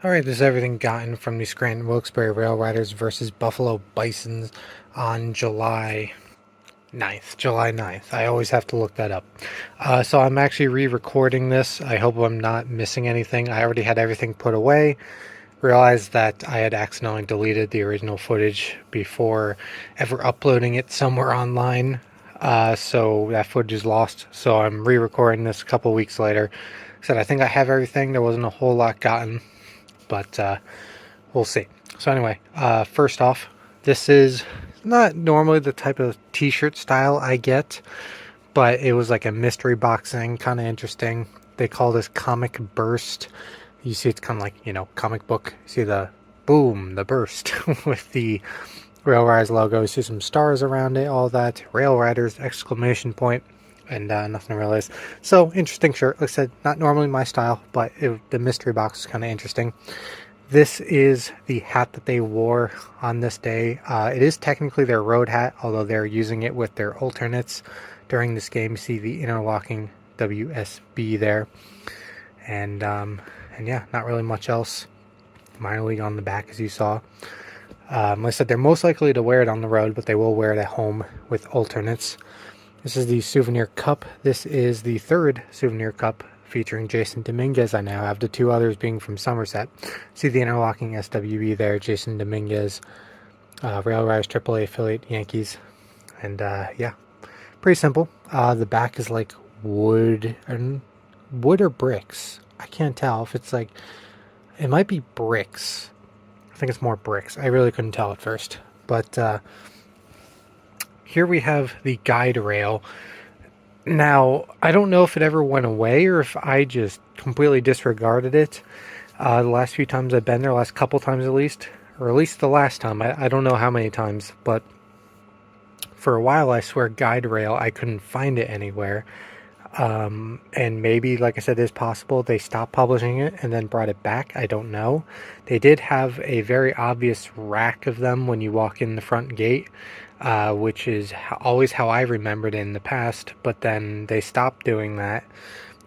Alright, this is everything gotten from the Scranton Wilkes Barre Railriders versus Buffalo Bisons on July 9th. July 9th. I always have to look that up. So I'm actually re-recording this. I hope I'm not missing anything. I already had everything put away. Realized that I had accidentally deleted the original footage before ever uploading it somewhere online. So that footage is lost. So I'm re-recording this a couple weeks later. Said I think I have everything. There wasn't a whole lot gotten, but we'll see. So anyway, first off, this is not normally the type of t-shirt style I get, but it was like a mystery box thing, kind of interesting. They call this Comic Burst. You see it's kind of like, comic book. You see the boom, the burst with the Railriders logo. You see some stars around it, all that. Railriders, exclamation point, and nothing really is. So, interesting shirt. Like I said, not normally my style, but the mystery box is kind of interesting. This is the hat that they wore on this day. It is technically their road hat, although they're using it with their alternates during this game. You see the interlocking WSB there. And yeah, not really much else. Minor league on the back, as you saw. Like I said, they're most likely to wear it on the road, but they will wear it at home with alternates. This is the Souvenir Cup. This is the third Souvenir Cup featuring Jason Dominguez. I now have the two others being from Somerset. See the interlocking SWB there, Jason Dominguez, Railriders AAA affiliate Yankees. And yeah, pretty simple. The back is like wood or bricks. I can't tell if it's like, it might be bricks. I think it's more bricks. I really couldn't tell at first. But here we have the Guiderail. Now, I don't know if it ever went away or if I just completely disregarded it. The last few times I've been there, last couple times at least, or at least the last time, I don't know how many times, but for a while I swear Guiderail, I couldn't find it anywhere. And maybe, like I said, it's possible they stopped publishing it and then brought it back. I don't know. They did have a very obvious rack of them when you walk in the front gate, which is always how I remembered it in the past, but then they stopped doing that,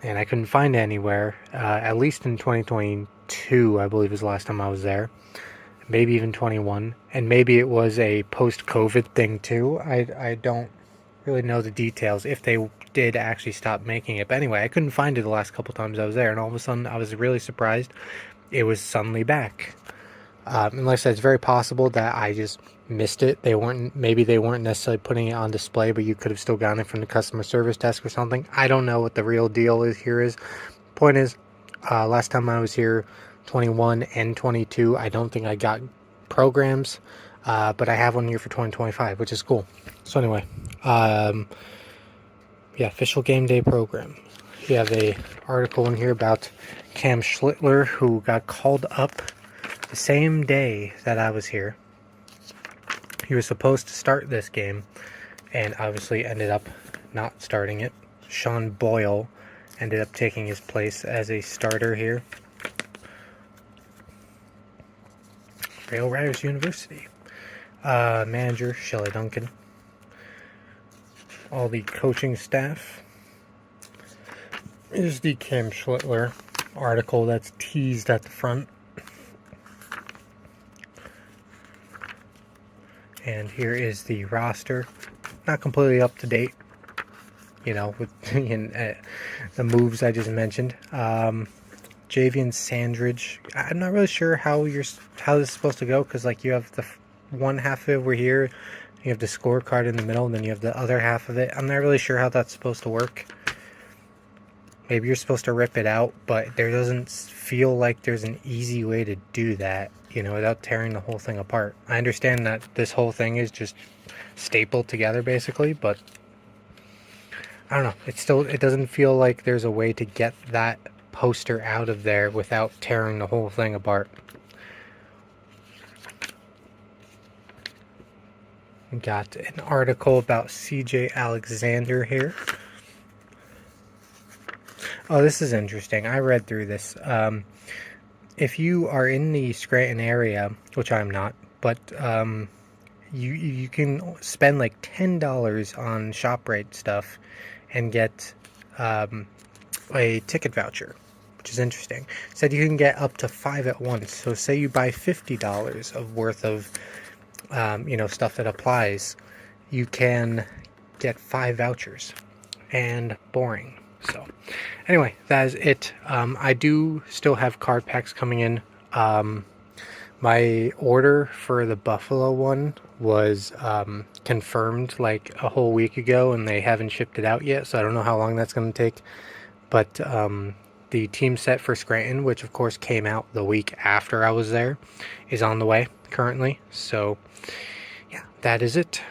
and I couldn't find it anywhere, at least in 2022, I believe was the last time I was there. Maybe even 21, and maybe it was a post-COVID thing too. I don't really know the details if they did actually stop making it. But anyway, I couldn't find it the last couple times I was there, and all of a sudden I was really surprised it was suddenly back. And like I said, it's very possible that I just missed it. Maybe they weren't necessarily putting it on display, but you could have still gotten it from the customer service desk or something. I don't know what the real deal is here. Point is, last time I was here, 21 and 22, I don't think I got programs, but I have one here for 2025, which is cool. So anyway, yeah, official game day program. We have a article in here about Cam Schlittler, who got called up the same day that I was here. He was supposed to start this game and obviously ended up not starting it. Sean Boyle ended up taking his place as a starter here. Railriders University. Manager Shelley Duncan. All the coaching staff. Here's the Cam Schlittler article that's teased at the front. And here is the roster. Not completely up to date, with the moves I just mentioned. Javian Sandridge. I'm not really sure how this is supposed to go, because like you have the one half of it over here, you have the scorecard in the middle, and then you have the other half of it. I'm not really sure how that's supposed to work. Maybe you're supposed to rip it out, but there doesn't feel like there's an easy way to do that, without tearing the whole thing apart. I understand that this whole thing is just stapled together basically, but I don't know. It doesn't feel like there's a way to get that poster out of there without tearing the whole thing apart. Got an article about CJ Alexander here. Oh, this is interesting. I read through this. If you are in the Scranton area, which I'm not, but you can spend like $10 on ShopRite stuff and get a ticket voucher. which is interesting. It said you can get up to 5 at once. So say you buy $50 of worth of stuff that applies, you can get 5 vouchers. And boring. So anyway, that is it. I do still have card packs coming in. My order for the Buffalo one was confirmed like a whole week ago, and they haven't shipped it out yet, so I don't know how long that's going to take. But the team set for Scranton, which of course came out the week after I was there, is on the way currently. So yeah, that is it.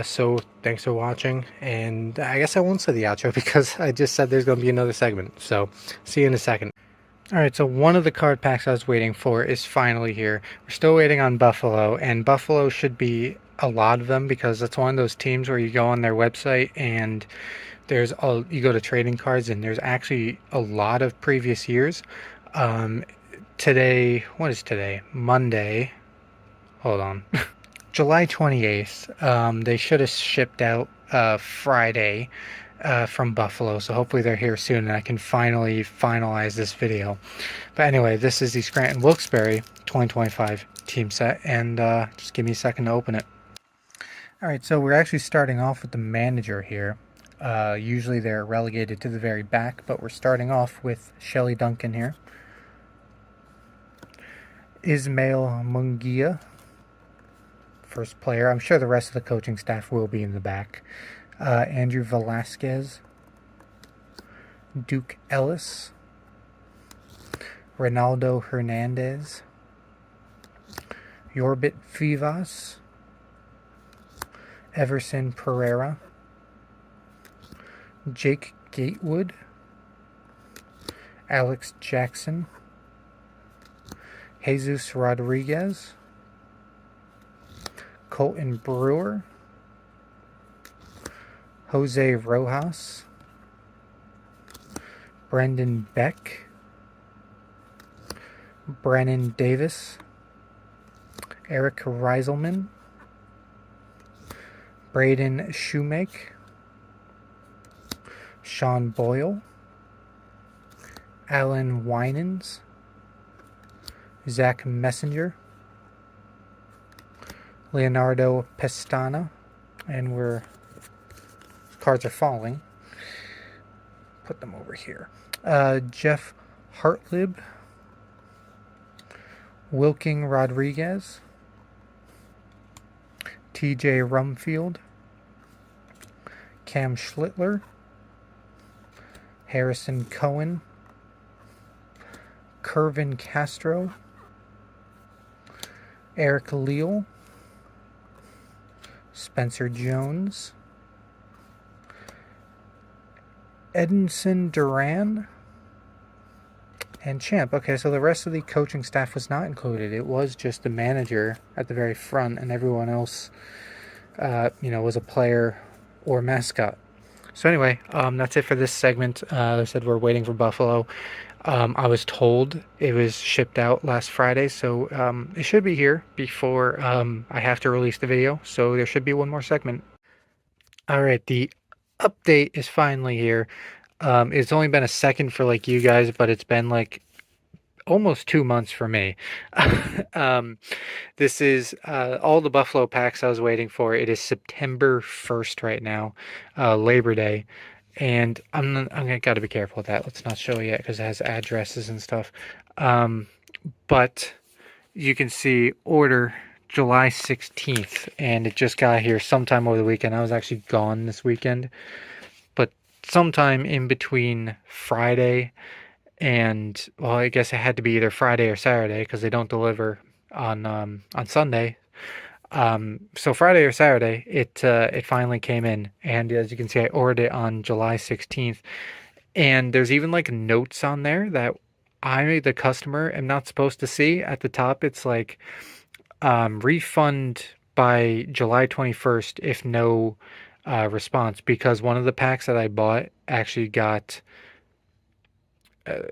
So thanks for watching, and I guess I won't say the outro because I just said there's going to be another segment. So see you in a second. Alright, so one of the card packs I was waiting for is finally here. We're still waiting on Buffalo, and Buffalo should be a lot of them because it's one of those teams where you go on their website and you go to trading cards and there's actually a lot of previous years. Today, what is today? Monday. Hold on. July 28th. They should have shipped out Friday. From Buffalo, so hopefully they're here soon and I can finally finalize this video. But anyway, this is the Scranton Wilkes Barre 2025 team set, and just give me a second to open it. Alright, so we're actually starting off with the manager here. Usually they're relegated to the very back, but we're starting off with Shelly Duncan here. Ismail Mungia, first player. I'm sure the rest of the coaching staff will be in the back. Andrew Velasquez, Duke Ellis, Ronaldo Hernandez, Yorbit Vivas, Everson Pereira, Jake Gatewood, Alex Jackson, Jesus Rodriguez, Colton Brewer, Jose Rojas, Brendan Beck, Brennan Davis, Eric Reiselman, Braden Shoemake, Sean Boyle, Alan Winans, Zach Messenger, Leonardo Pestana, and cards are falling. Put them over here. Jeff Hartlib, Wilking Rodriguez, TJ Rumfield, Cam Schlittler, Harrison Cohen, Kervin Castro, Eric Leal, Spencer Jones, Edinson Duran, and Champ. Okay, so the rest of the coaching staff was not included. It was just the manager at the very front, and everyone else, was a player or mascot. So anyway, that's it for this segment. They said we're waiting for Buffalo. I was told it was shipped out last Friday, so it should be here before I have to release the video. So there should be one more segment. All right, the update is finally here. It's only been a second for like you guys, but it's been like almost 2 months for me. This is all the Buffalo packs I was waiting for. It is September 1st right now, Labor Day, and I'm gotta be careful with that. Let's not show yet because it has addresses and stuff. But you can see order July 16th, and it just got here sometime over the weekend. I was actually gone this weekend, but sometime in between Friday and, well, I guess it had to be either Friday or Saturday because they don't deliver on Sunday. So Friday or Saturday, it finally came in, and as you can see, I ordered it on July 16th, and there's even like notes on there that I, the customer, am not supposed to see. At the top, it's like refund by July 21st if no response, because one of the packs that I bought actually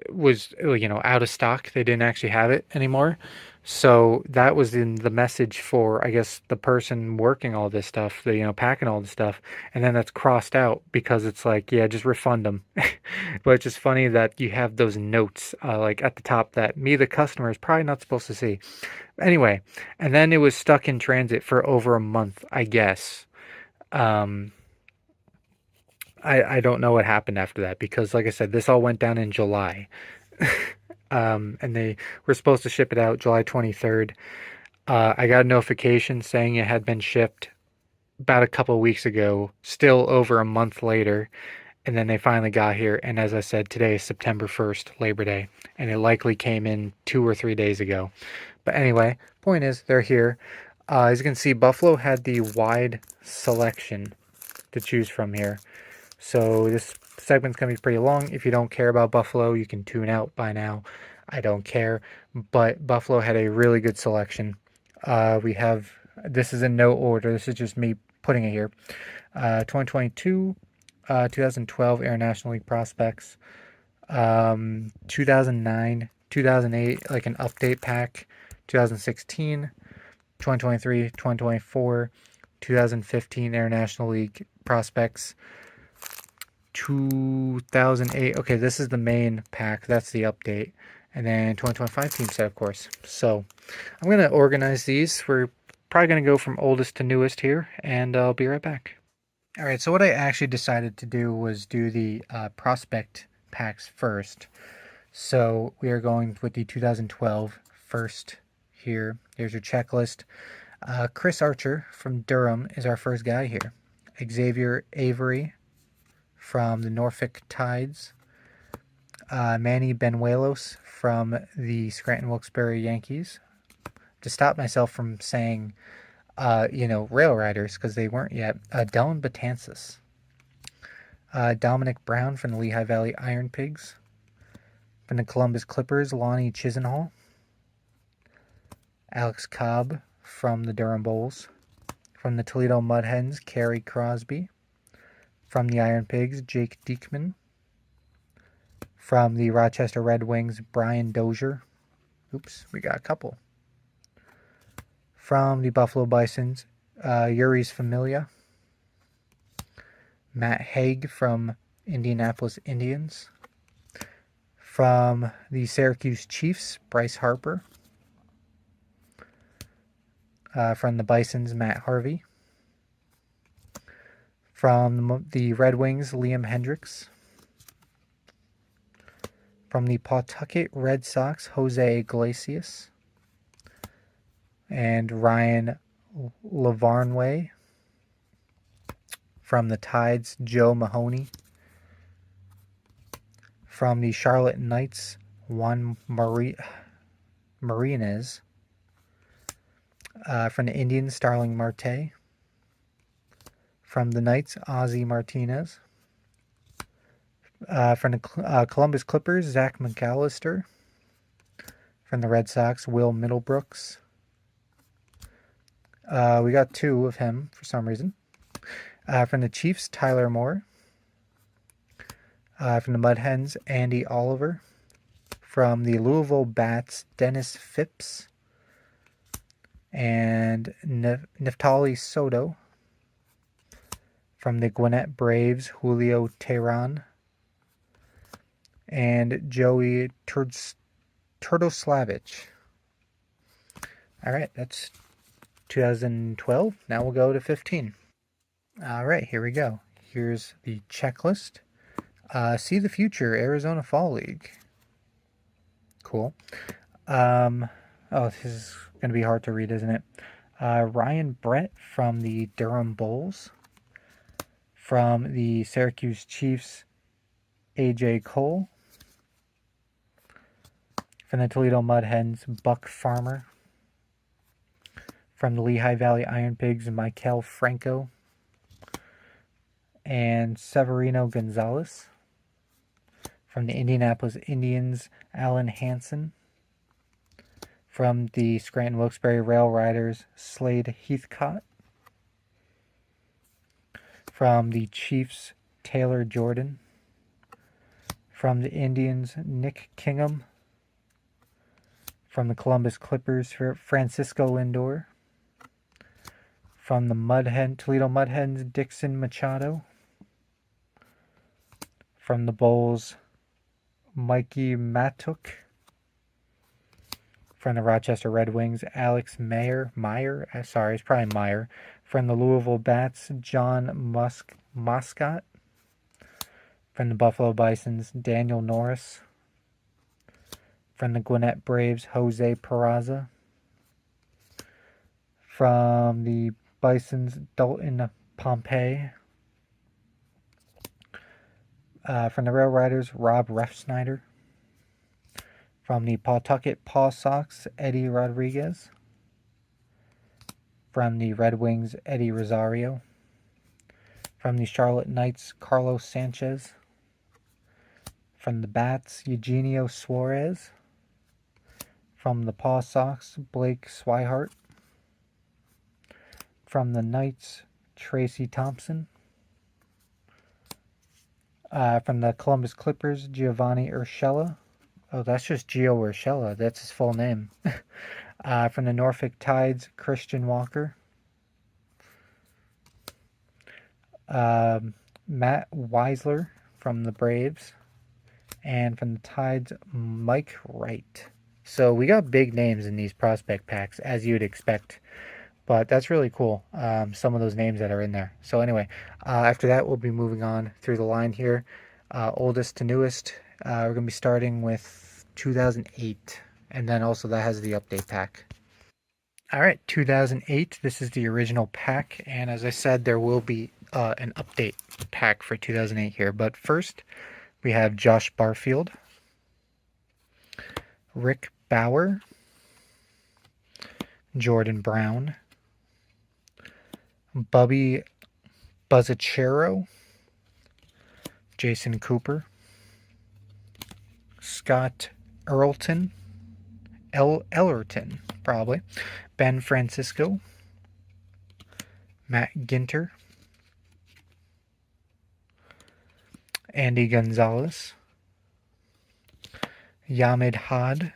was out of stock. They didn't actually have it anymore. So that was in the message for, I guess, the person working all this stuff, packing all this stuff, and then that's crossed out because it's like, yeah, just refund them. But it's just funny that you have those notes, like at the top that me, the customer, is probably not supposed to see. Anyway, and then it was stuck in transit for over a month, I guess. Um, I don't know what happened after that because, like I said, this all went down in July. And they were supposed to ship it out July 23rd. I got a notification saying it had been shipped about a couple of weeks ago, still over a month later, and then they finally got here. And as I said, today is September 1st, Labor Day, and it likely came in 2 or 3 days ago. But anyway, point is, they're here. As you can see, Buffalo had the wide selection to choose from here. So this segment's going to be pretty long. If you don't care about Buffalo, you can tune out by now. I don't care. But Buffalo had a really good selection. We have, this is in no order. This is just me putting it here. 2022, 2012 International League prospects, 2009, 2008, like an update pack, 2016, 2023, 2024, 2015 International League prospects, 2008. Okay, this is the main pack. That's the update. And then 2025 team set, of course. So I'm going to organize these. We're probably going to go from oldest to newest here, and I'll be right back. All right, so what I actually decided to do was do the prospect packs first. So we are going with the 2012 first here. Here's your checklist. Chris Archer from Durham is our first guy here. Xavier Avery from the Norfolk Tides. Manny Benuelos from the Scranton Wilkes Barre Yankees. To stop myself from saying, Railriders, because they weren't yet. Dylan Betances. Dominic Brown from the Lehigh Valley Iron Pigs. From the Columbus Clippers, Lonnie Chisenhall. Alex Cobb from the Durham Bulls. From the Toledo Mud Hens, Kerry Crosby. From the Iron Pigs, Jake Diekman. From the Rochester Red Wings, Brian Dozier. Oops, we got a couple. From the Buffalo Bisons, Yuri's Familia. Matt Haig from Indianapolis Indians. From the Syracuse Chiefs, Bryce Harper. From the Bisons, Matt Harvey. From the Red Wings, Liam Hendricks. From the Pawtucket Red Sox, Jose Iglesias. And Ryan Lavarnway. From the Tides, Joe Mahoney. From the Charlotte Knights, Juan Martinez. From the Indians, Starling Marte. From the Knights, Ozzie Martinez. From the Columbus Clippers, Zach McAllister. From the Red Sox, Will Middlebrooks. We got two of him for some reason. From the Chiefs, Tyler Moore. From the Mud Hens, Andy Oliver. From the Louisville Bats, Dennis Phipps. And Neftali Soto. From the Gwinnett Braves, Julio Teheran. And Joey Turtoslavich. All right, that's 2012. Now we'll go to 15. All right, here we go. Here's the checklist. See the Future, Arizona Fall League. Cool. This is going to be hard to read, isn't it? Ryan Brett from the Durham Bulls. From the Syracuse Chiefs, AJ Cole. From the Toledo Mud Hens, Buck Farmer. From the Lehigh Valley Iron Pigs, Michael Franco. And Severino Gonzalez. From the Indianapolis Indians, Alan Hansen. From the Scranton Wilkes Barre Railriders, Slade Heathcott. From the Chiefs, Taylor Jordan. From the Indians, Nick Kingham. From the Columbus Clippers, for Francisco Lindor. From the Toledo Mud Hens, Dixon Machado. From the Bulls, Mikey Matuk. From the Rochester Red Wings, Alex Meyer. Sorry, it's probably Meyer. From the Louisville Bats, John Moscott. From the Buffalo Bisons, Daniel Norris. From the Gwinnett Braves, Jose Peraza. From the Bisons, Dalton Pompey. From the Railriders, Rob Refsnyder. From the Pawtucket Paw Sox, Eddie Rodriguez. From the Red Wings, Eddie Rosario. From the Charlotte Knights, Carlos Sanchez. From the Bats, Eugenio Suarez. From the Paw Sox, Blake Swihart. From the Knights, Tracy Thompson. From the Columbus Clippers, Giovanni Urshela. Oh, that's just Gio Urshela. That's his full name. From the Norfolk Tides, Christian Walker. Matt Weisler from the Braves. And from the Tides, Mike Wright. So we got big names in these prospect packs, as you'd expect. But that's really cool, some of those names that are in there. So anyway, after that, we'll be moving on through the line here. Oldest to newest, we're going to be starting with 2008. And then also that has the update pack. All right, 2008, this is the original pack. And as I said, there will be an update pack for 2008 here. But first, we have Josh Barfield, Rick Bauer, Jordan Brown, Bubby Buzzachero, Jason Cooper, Scott Ellerton, probably, Ben Francisco, Matt Ginter, Andy Gonzalez, Yamid Had,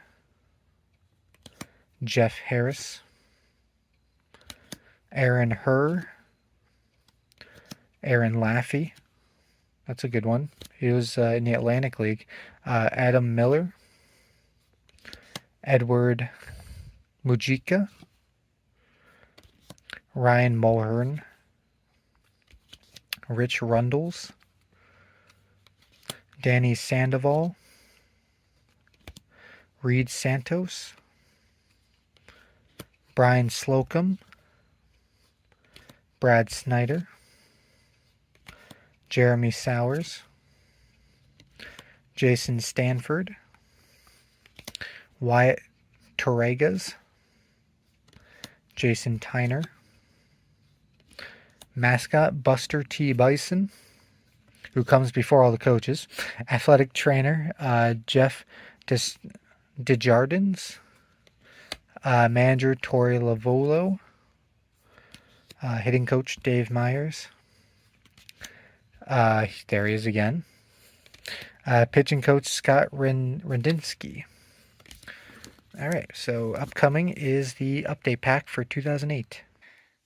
Jeff Harris, Aaron Herr, Aaron Laffey. That's a good one. He was in the Atlantic League. Adam Miller, Edward Mujica, Ryan Mulhern, Rich Rundles, Danny Sandoval, Reed Santos, Brian Slocum, Brad Snyder, Jeremy Sowers, Jason Stanford, Wyatt Torregas, Jason Tyner, mascot Buster T. Bison, who comes before all the coaches, athletic trainer Jeff Desjardins, manager Tori Lavolo, hitting coach Dave Myers. There he is again. Pitching coach Scott Rendinsky. All right, so upcoming is the update pack for 2008.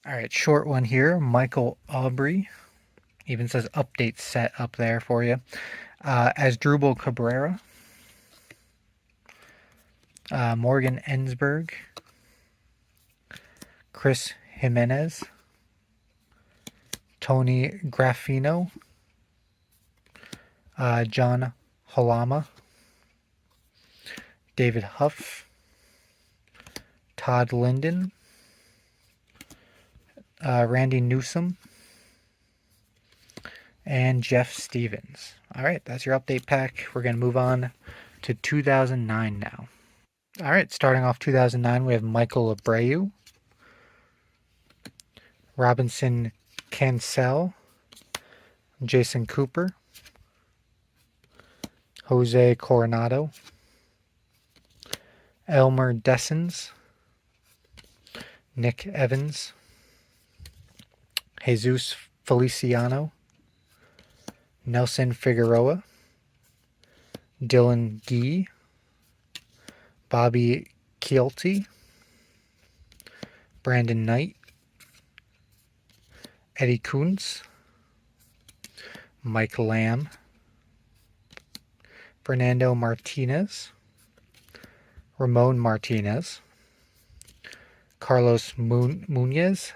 All right, short one here. Michael Aubrey. Even says update set up there for you. Asdrubal Cabrera. Morgan Ensberg. Chris Jimenez. Tony Graffino. John Halama. David Huff. Todd Linden. Randy Newsom. And Jeff Stevens. All right, that's your update pack. We're going to move on to 2009 now. All right, starting off 2009, we have Michael Abreu, Robinson Cancel, Jason Cooper, Jose Coronado, Elmer Dessens, Nick Evans, Jesus Feliciano, Nelson Figueroa, Dylan Gee, Bobby Keelty, Brandon Knight, Eddie Kuntz, Mike Lamb, Fernando Martinez, Ramon Martinez, Carlos Munoz.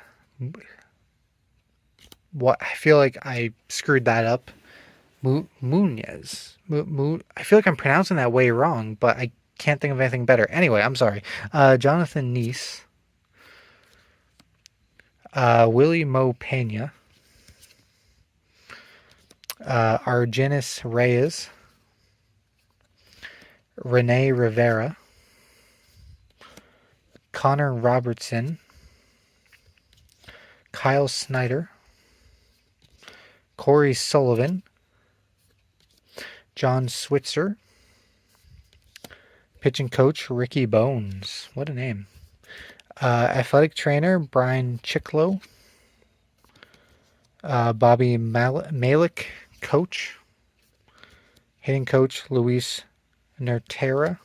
What? I feel like I screwed that up. Munoz. I feel like I'm pronouncing that way wrong, but I can't think of anything better. Anyway, I'm sorry. Jonathan Neese, Willie Mo Pena, Argenis Reyes, Rene Rivera, Connor Robertson, Kyle Snyder, Corey Sullivan, John Switzer, pitching coach Ricky Bones. What a name. Athletic trainer Brian Chicklow, Bobby Malik, coach, hitting coach Luis Nertera,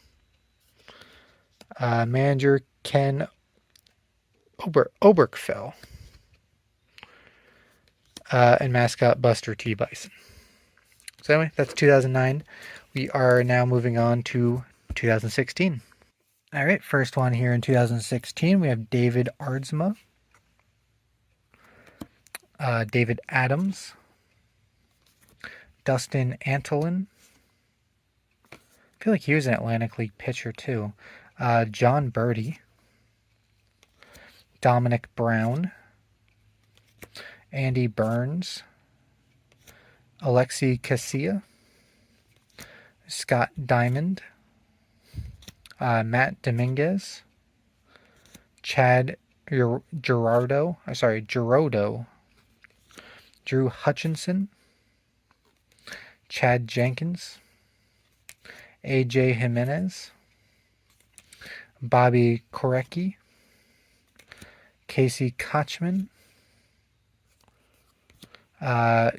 manager Ken Oberkfell, and mascot Buster T. Bison. So anyway, that's 2009. We are now moving on to 2016. All right, first one here in 2016, we have David Aardsma, David Adams, Dustin Antolin. I feel like he was an Atlantic League pitcher too. John Birdie, Dominic Brown, Andy Burns, Alexi Casilla, Scott Diamond, Matt Dominguez, Chad Gerardo, Drew Hutchinson, Chad Jenkins, AJ Jimenez, Bobby Korecki, Casey Kochman,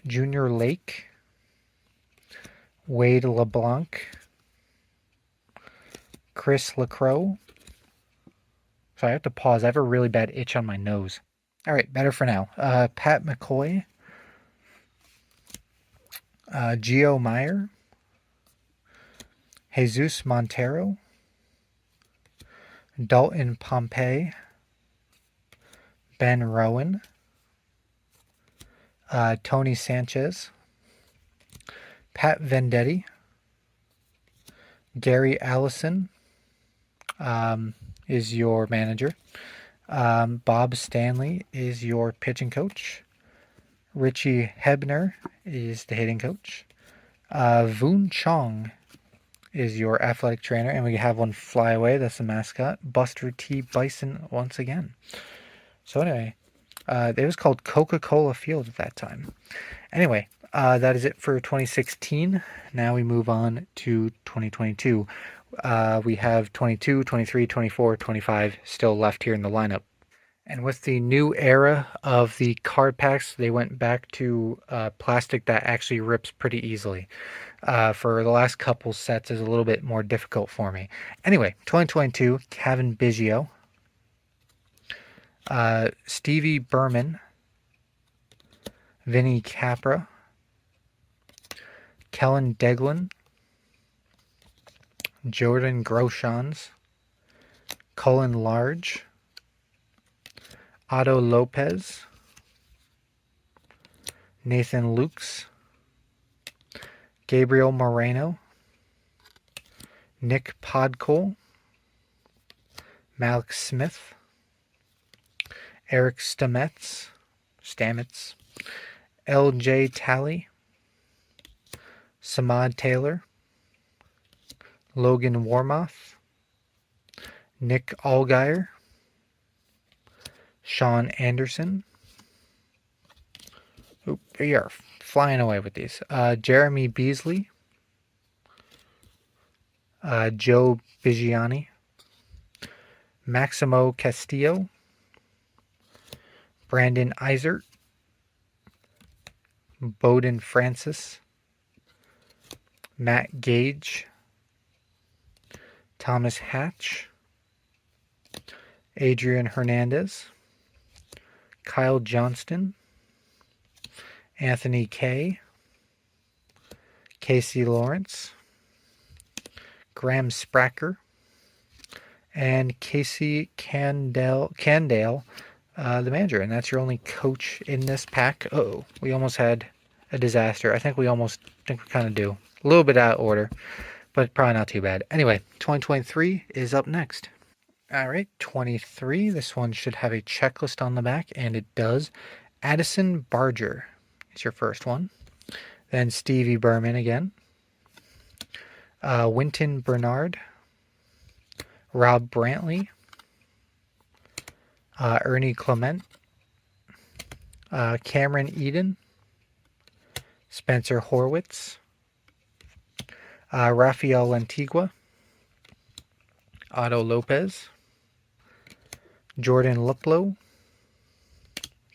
Junior Lake, Wade LeBlanc, Chris LaCroix. Sorry, I have to pause. I have a really bad itch on my nose. All right, better for now. Pat McCoy, Gio Meyer, Jesus Montero, Dalton Pompey, Ben Rowan, Tony Sanchez, Pat Vendetti, Gary Allison is your manager. Bob Stanley is your pitching coach. Richie Hebner is the hitting coach. Voon Chong is your athletic trainer, and we have one fly away. That's the mascot, Buster T. Bison once again. So anyway, it was called Coca-Cola Field at that time. Anyway, that is it for 2016. Now we move on to 2022. We have 22, 23, 24, 25 still left here in the lineup. And with the new era of the card packs, they went back to plastic that actually rips pretty easily. For the last couple sets is a little bit more difficult for me. Anyway, 2022, Kevin Biggio, Stevie Berman, Vinny Capra, Kellen Deglin, Jordan Groshans, Cullen Large, Otto Lopez, Nathan Lukes, Gabriel Moreno, Nick Podkol, Malik Smith, Eric Stamets, L.J. Talley, Samad Taylor, Logan Warmoth, Nick Allgaier, Sean Anderson. Oop, we are flying away with these. Jeremy Beasley, Joe Bigiani, Maximo Castillo, Brandon Eisert, Bowden Francis, Matt Gage, Thomas Hatch, Adrian Hernandez, Kyle Johnston, Anthony Kay, Casey Lawrence, Graham Spracker, and Casey Candale, the manager. And that's your only coach in this pack. Uh-oh, we almost had a disaster. I think we kind of do. A little bit out of order, but probably not too bad. Anyway, 2023 is up next. All right, 23. This one should have a checklist on the back, and it does. Addison Barger is your first one. Then Stevie Berman again. Winton Bernard. Rob Brantley. Ernie Clement. Cameron Eden. Spencer Horwitz. Rafael Antigua. Otto Lopez. Jordan Luplow.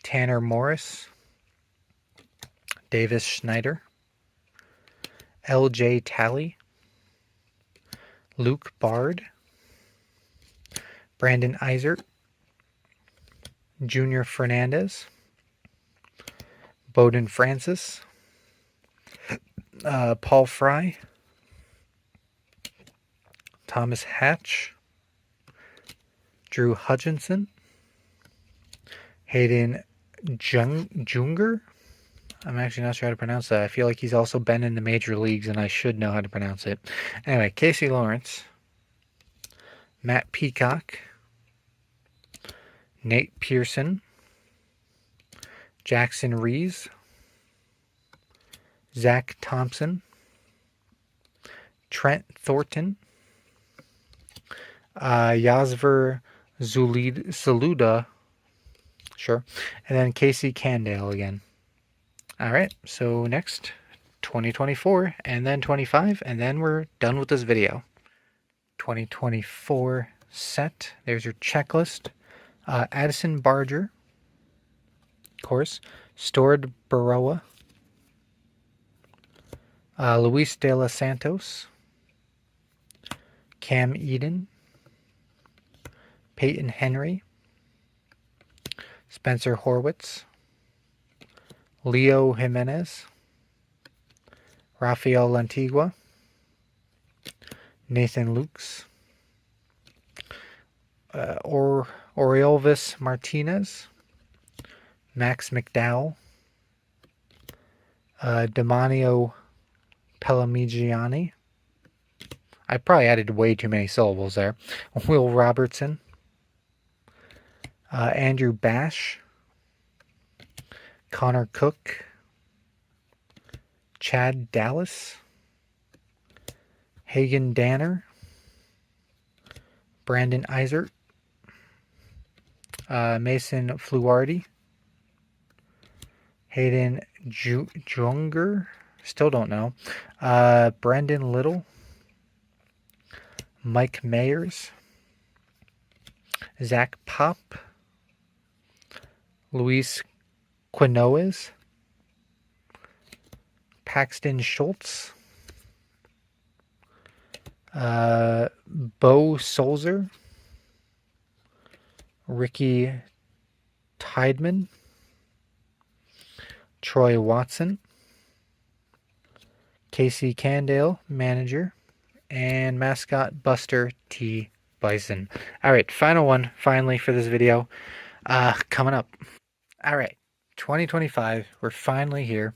Tanner Morris. Davis Schneider. L.J. Talley. Luke Bard. Brandon Eisert. Junior Fernandez. Bowden Francis. Paul Fry. Thomas Hatch. Drew Hutchinson. Hayden Junger. I'm actually not sure how to pronounce that. I feel like he's also been in the major leagues and I should know how to pronounce it. Anyway, Casey Lawrence. Matt Peacock. Nate Pearson. Jackson Rees. Zach Thompson. Trent Thornton. Yasver Saluda. Sure. And then Casey Candale again. All right, so next, 2024, and then 25, and then we're done with this video. 2024 set. There's your checklist. Addison Barger, of course. Stored Baroa. Luis de los Santos. Cam Eden. Peyton Henry. Spencer Horwitz. Leo Jimenez. Rafael Antigua. Nathan Lukes. Orelvis Martinez. Max McDowell. Demanio Pelamigiani. I probably added way too many syllables there. Will Robertson. Andrew Bash. Connor Cook. Chad Dallas. Hagen Danner. Brandon Eisert. Mason Fluardi. Hayden Junger. Still don't know. Brendan Little. Mike Mayers. Zach Pop. Luis Quinones. Paxton Schultz. Bo Solzer. Ricky Tideman. Troy Watson. Casey Candale, manager. And mascot Buster T. Bison. Alright, final one, finally, for this video. Coming up. Alright, 2025. We're finally here.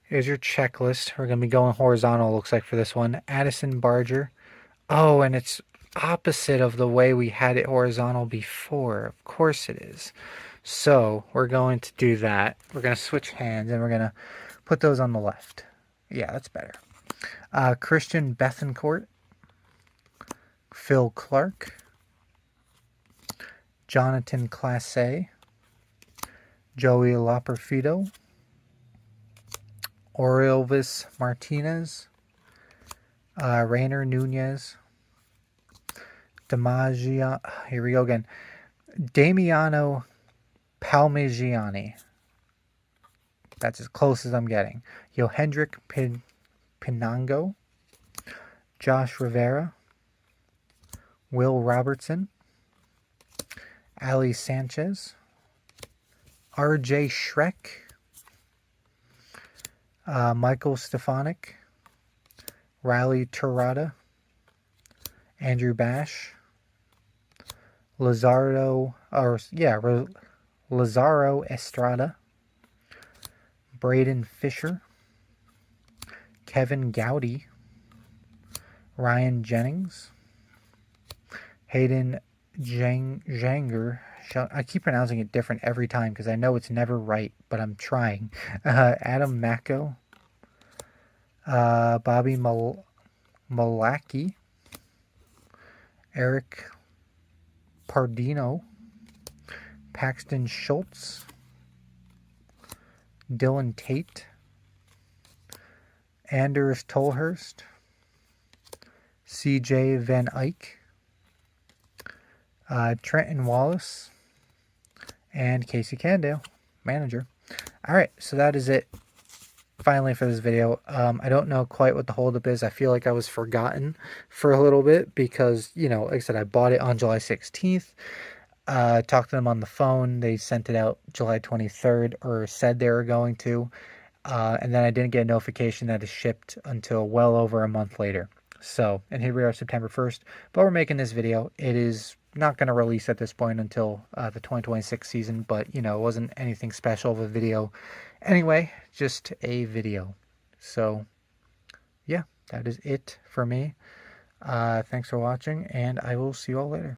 Here's your checklist. We're going to be going horizontal, looks like, for this one. Addison Barger. Oh, and it's opposite of the way we had it horizontal before. Of course it is. So, we're going to do that. We're going to switch hands, and we're going to put those on the left. Yeah, that's better. Christian Bethencourt. Phil Clark. Jonathan Classe. Joey Loperfido. Orelvis Martinez. Rainer Nunez. Damagia. Here we go again. Damiano Palmigiani. That's as close as I'm getting. Yohendrick Pinango. Josh Rivera. Will Robertson. Ali Sanchez, RJ Shrek, Michael Stefanik, Riley Terrata, Andrew Bash, Lazaro Estrada, Braden Fisher, Kevin Gowdy, Ryan Jennings, Hayden Janger. I keep pronouncing it different every time because I know it's never right, but I'm trying. Adam Macko, Bobby Malaki, Eric Pardino, Paxton Schultz, Dylan Tate, Anders Tolhurst, CJ Van Eyck, Trenton Wallace, and Casey Candale, manager. Alright, so that is it finally for this video. I don't know quite what the holdup is. I feel like I was forgotten for a little bit because, you know, like I said, I bought it on July 16th. Talked to them on the phone. They sent it out July 23rd, or said they were going to. And then I didn't get a notification that it shipped until well over a month later. So, and here we are, September 1st. But we're making this video. It is not going to release at this point until the 2026 season. But, you know, it wasn't anything special of a video. Anyway, just a video. So, yeah, that is it for me. Thanks for watching, and I will see you all later.